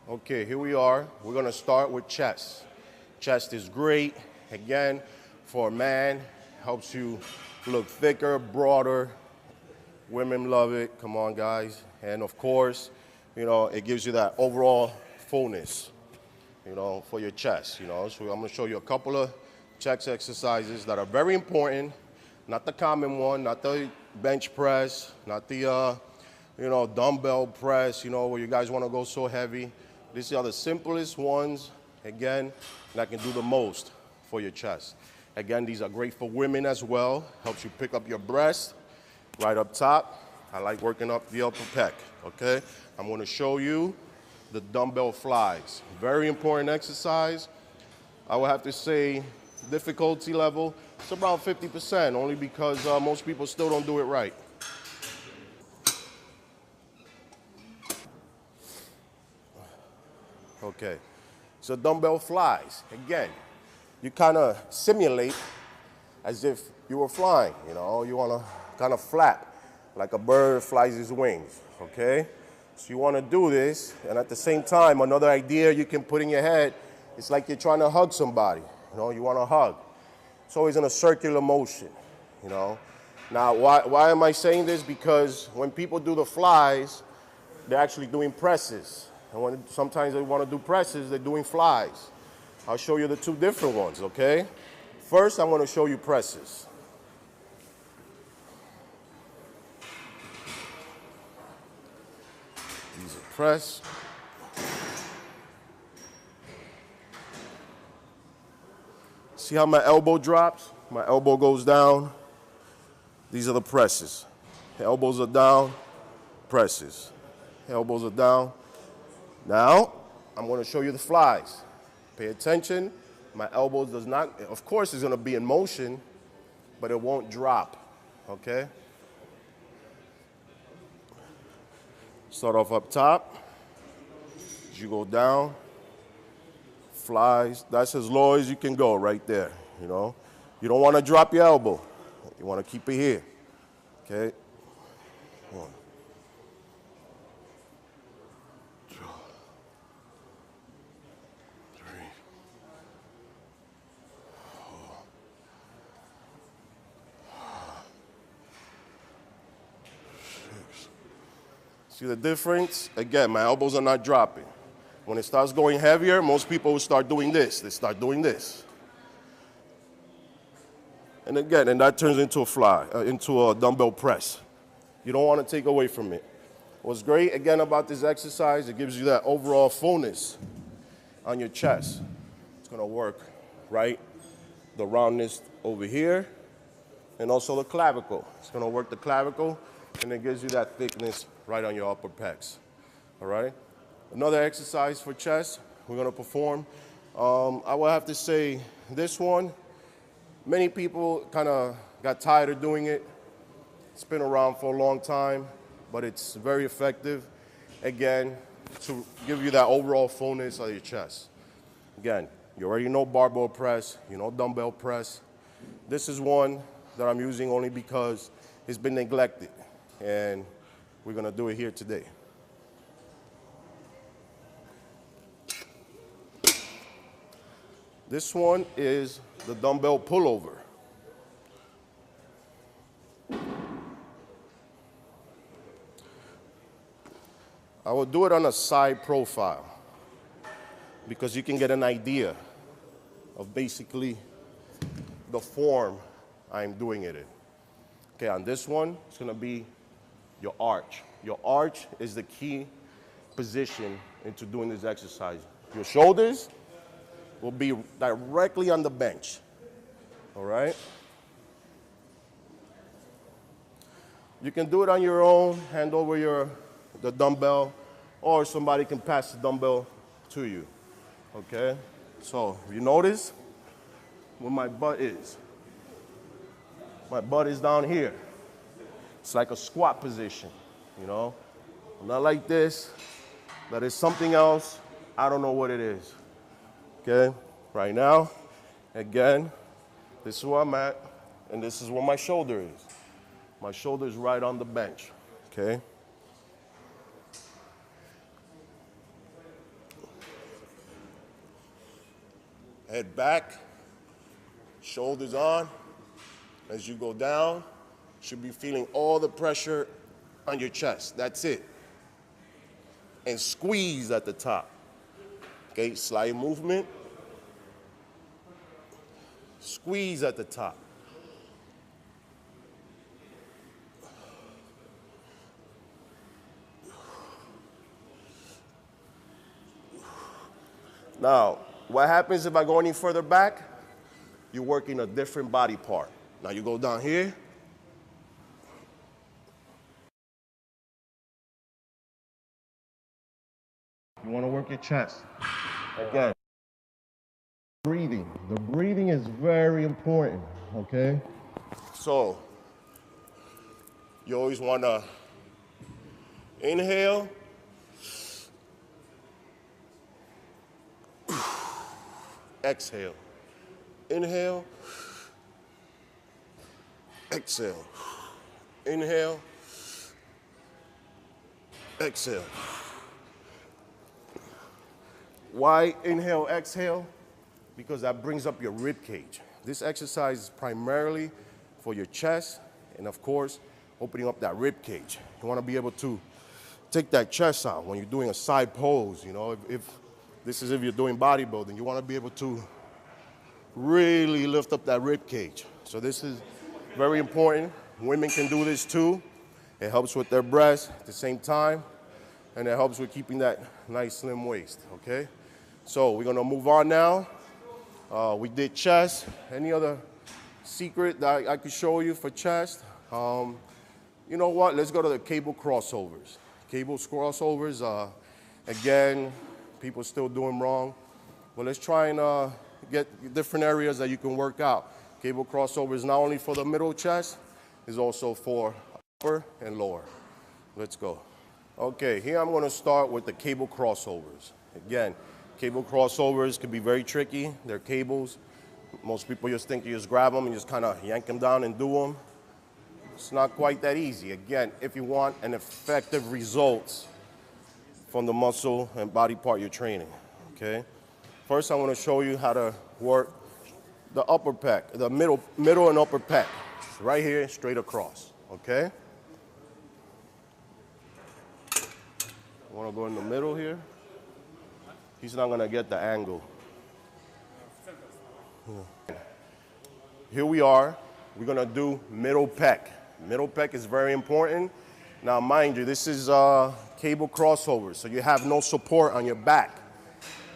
Okay, here we are. We're gonna start with chest. Chest is great. Again, for a man, helps you look thicker, broader. Women love it. Come on, guys. And of course, it gives you that overall fullness, for your chest, So I'm gonna show you a couple of chest exercises that are very important. Not the common one, not the bench press, not the, dumbbell press, where you guys wanna go so heavy. These are the simplest ones, again, that can do the most for your chest. Again, these are great for women as well. Helps you pick up your breast right up top. I like working up the upper pec, okay? I'm gonna show you the dumbbell flies. Very important exercise. I would have to say difficulty level, it's about 50%, only because most people still don't do it right. Okay, so dumbbell flies. Again, you kind of simulate as if you were flying, You want to kind of flap like a bird flies his wings, okay? So you want to do this, and at the same time, another idea you can put in your head, it's like you're trying to hug somebody, You want to hug. It's always in a circular motion, Now, why am I saying this? Because when people do the flies, they're actually doing presses. And sometimes they want to do presses, they're doing flies. I'll show you the two different ones, okay? First, I'm going to show you presses. These are press. See how my elbow drops? My elbow goes down. These are the presses. The elbows are down, presses. Elbows are down. Now, I'm going to show you the flies. Pay attention. My elbows does not, of course, it's going to be in motion, but it won't drop, okay? Start off up top. As you go down, flies. That's as low as you can go right there, You don't want to drop your elbow. You want to keep it here, okay? 1, 2, 3, 4. See the difference? Again, my elbows are not dropping. When it starts going heavier, most people will start doing this. They start doing this. And again, and that turns into a fly, into a dumbbell press. You don't want to take away from it. What's great, again, about this exercise, it gives you that overall fullness on your chest. It's going to work, right? The roundness over here, and also the clavicle. It's going to work the clavicle, and it gives you that thickness right on your upper pecs, all right? Another exercise for chest we're going to perform. I will have to say this one, many people kind of got tired of doing it. It's been around for a long time, but it's very effective, again, to give you that overall fullness of your chest. Again, you already know barbell press, you know dumbbell press. This is one that I'm using only because it's been neglected, and we're going to do it here today. This one is the dumbbell pullover. I will do it on a side profile because you can get an idea of basically the form I'm doing it in. Okay, on this one, it's going to be your arch. Your arch is the key position into doing this exercise. Your shoulders will be directly on the bench, all right? You can do it on your own, hand over the dumbbell, or somebody can pass the dumbbell to you, okay? So you notice where my butt is. My butt is down here. It's like a squat position, you know? Not like this. That is something else. I don't know what it is. Okay? Right now, again, this is where I'm at, and this is where my shoulder is. My shoulder is right on the bench, okay? Head back, shoulders on. As you go down, you should be feeling all the pressure on your chest. That's it. And squeeze at the top. Okay, slight movement. Squeeze at the top. Now, what happens if I go any further back? You're working a different body part. Now you go down here. You want to work your chest. Again, breathing. The breathing is very important, okay? So, you always want to inhale. Exhale. Inhale. Exhale. Inhale. Exhale. Why inhale, exhale? Because that brings up your rib cage. This exercise is primarily for your chest and, of course, opening up that rib cage. You want to be able to take that chest out when you're doing a side pose. You know, if you're doing bodybuilding, you want to be able to really lift up that rib cage. So this is very important. Women can do this too. It helps with their breasts at the same time, and it helps with keeping that nice slim waist, okay? So we're gonna move on now. We did chest. Any other secret that I could show you for chest? You know what, let's go to the cable crossovers. Cable crossovers, again, people still do them wrong. But let's try and get different areas that you can work out. Cable crossover is not only for the middle chest, it's also for upper and lower. Let's go. Okay, here I'm gonna start with the cable crossovers. Again, cable crossovers can be very tricky. They're cables. Most people just think you just grab them and just kind of yank them down and do them. It's not quite that easy. Again, if you want an effective results from the muscle and body part you're training, okay? First, I want to show you how to work the upper pec, the middle and upper pec. Right here, straight across, okay? I want to go in the middle here. He's not going to get the angle. Here we are. We're going to do middle pec. Middle pec is very important. Now, mind you, this is cable crossover, so you have no support on your back.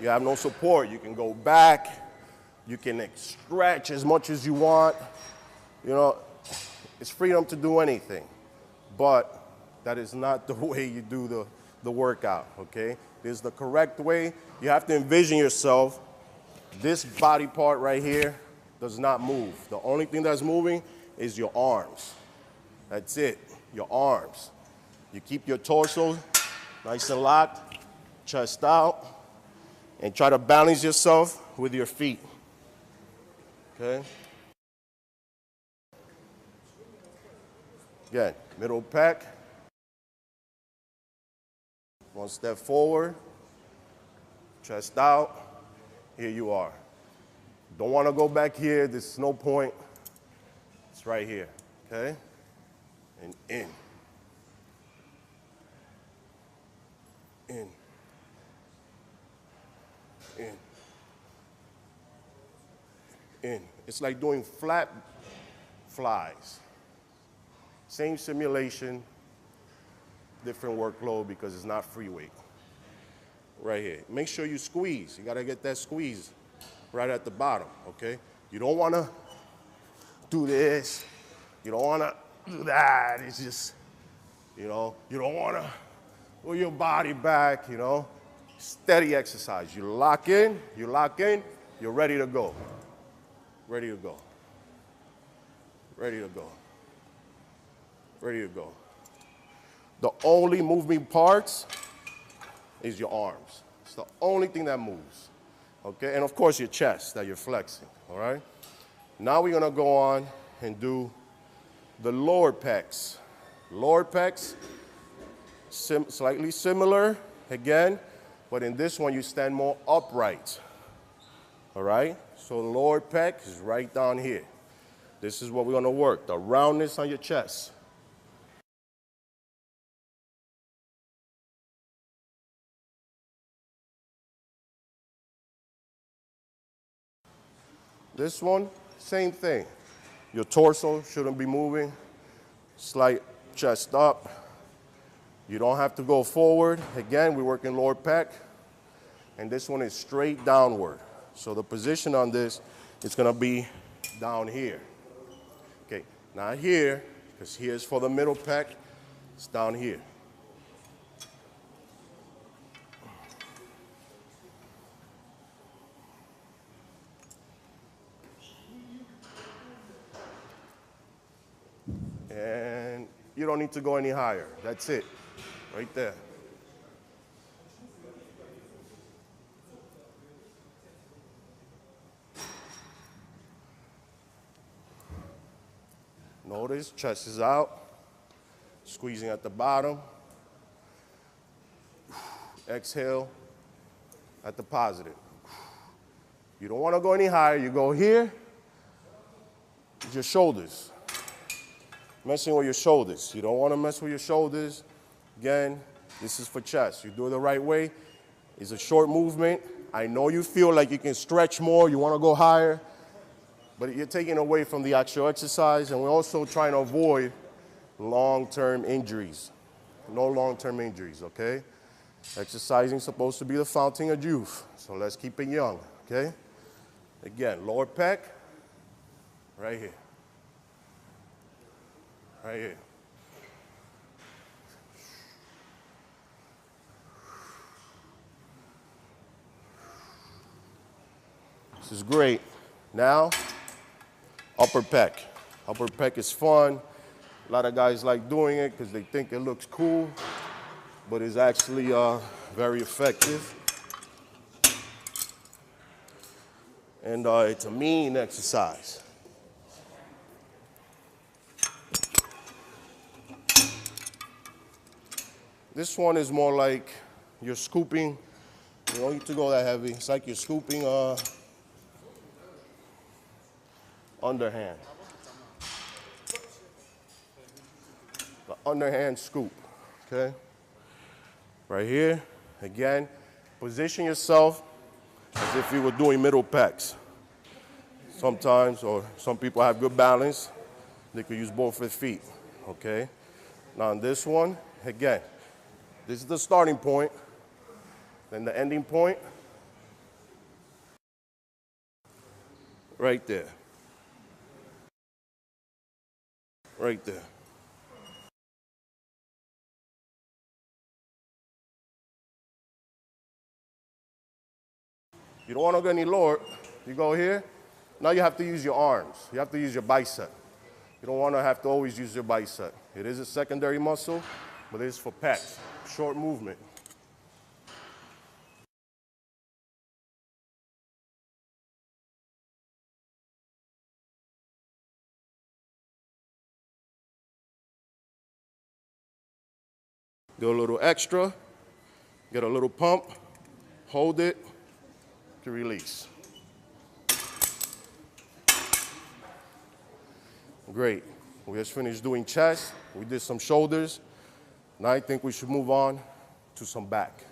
You have no support. You can go back. You can stretch as much as you want. You know, it's freedom to do anything. But that is not the way you do the workout, okay? This is the correct way. You have to envision yourself. This body part right here does not move. The only thing that's moving is your arms. That's it, your arms. You keep your torso nice and locked, chest out, and try to balance yourself with your feet, okay? Again, middle pec. One step forward, chest out, here you are. Don't want to go back here, there's no point. It's right here, okay? And in. In. In. In. It's like doing flat flies. Same simulation, different workload because it's not free weight. Right here. Make sure you squeeze. You gotta get that squeeze right at the bottom, okay? You don't wanna do this. You don't wanna do that. It's just, you know, you don't wanna pull your body back, you know? Steady exercise. You lock in, you're ready to go. Ready to go. Ready to go. Ready to go. The only moving parts is your arms. It's the only thing that moves, okay? And of course your chest that you're flexing, all right? Now we're gonna go on and do the lower pecs. Lower pecs, slightly similar, again, but in this one you stand more upright, all right? So the lower pec is right down here. This is what we're gonna work, the roundness on your chest. This one, same thing. Your torso shouldn't be moving. Slight chest up. You don't have to go forward. Again, we're working lower pec. And this one is straight downward. So the position on this is gonna be down here. Okay, not here, because here's for the middle pec. It's down here. And you don't need to go any higher. That's it, right there. Notice, chest is out, squeezing at the bottom. Exhale at the positive. You don't want to go any higher. You go here, your shoulders. Messing with your shoulders. You don't want to mess with your shoulders. Again, this is for chest. You do it the right way. It's a short movement. I know you feel like you can stretch more, you want to go higher, but you're taking away from the actual exercise, and we're also trying to avoid long-term injuries. No long-term injuries, okay? Exercising is supposed to be the fountain of youth, so let's keep it young, okay? Again, lower pec, right here. Right here. This is great. Now, upper pec. Upper pec is fun. A lot of guys like doing it because they think it looks cool, but it's actually very effective. And it's a mean exercise. This one is more like you're scooping. You don't need to go that heavy. It's like you're scooping underhand. The underhand scoop, okay? Right here, again, position yourself as if you were doing middle pecs. Sometimes, or some people have good balance, they could use both their feet, okay? Now on this one, again, this is the starting point, then the ending point, right there. Right there. You don't want to go any lower. You go here. Now you have to use your arms. You have to use your bicep. You don't want to have to always use your bicep. It is a secondary muscle, but it is for pecs. Short movement. Do a little extra, get a little pump, hold it to release. Great. We just finished doing chest. We did some shoulders. Now I think we should move on to some back.